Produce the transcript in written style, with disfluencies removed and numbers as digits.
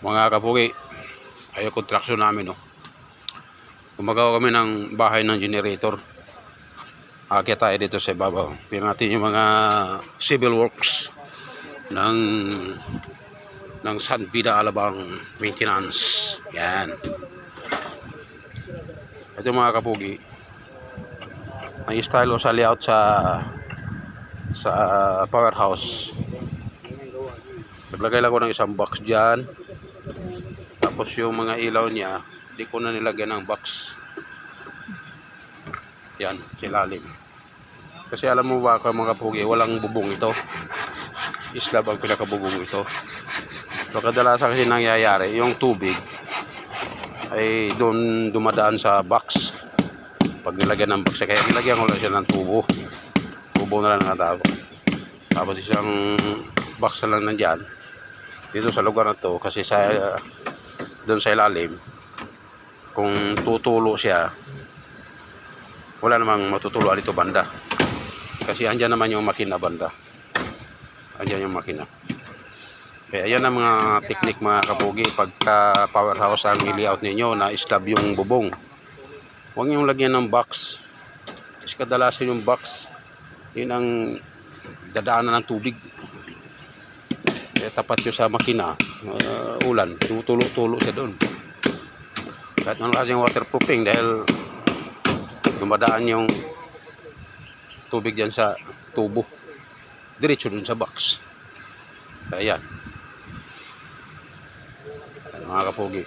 Mga kapugi, ay construction namin, no. Gumagawa kami ng bahay ng generator. Akit tayo dito sa ibabaw. Tingnan natin yung mga civil works ng San Vida Alabang Maintenance. Yan. Ito mga kapugi, ang style sa layout sa powerhouse. Naglagay lang ko ng isang box dyan. Tapos yung mga ilaw niya, di ko na nilagyan ng box. Yan, silalim. Kasi alam mo ba mga kapugi, walang bubong ito. Islab ang pinakabubong ito. So kadalasan kasi nangyayari, yung tubig ay doon dumadaan sa box. Pag nilagyan ng box, kaya nilagyan ko lang siya ng tubo. Tubo na lang nakatapos. Tapos isang box na lang nandyan. Dito sa lugar na to, kasi sa doon sa ilalim, kung tutulo siya, wala namang matutuluan dito banda. Kasi andyan naman yung makina banda. Andyan yung makina. Kaya yan ang mga teknik mga kapugi pagka powerhouse ang i-layout ninyo na slab yung bubong. Huwag niyong lagyan ng box. Kasi kadalasan yung box, yun ang dadaanan ng tubig. Kaya tapat nyo sa makina, ulan, tutulo-tulo siya doon. Kahit ano kasing waterproofing dahil dumadaan yung tubig dyan sa tubo. Diretso dun sa box. Kaya yan. Mga kapugi.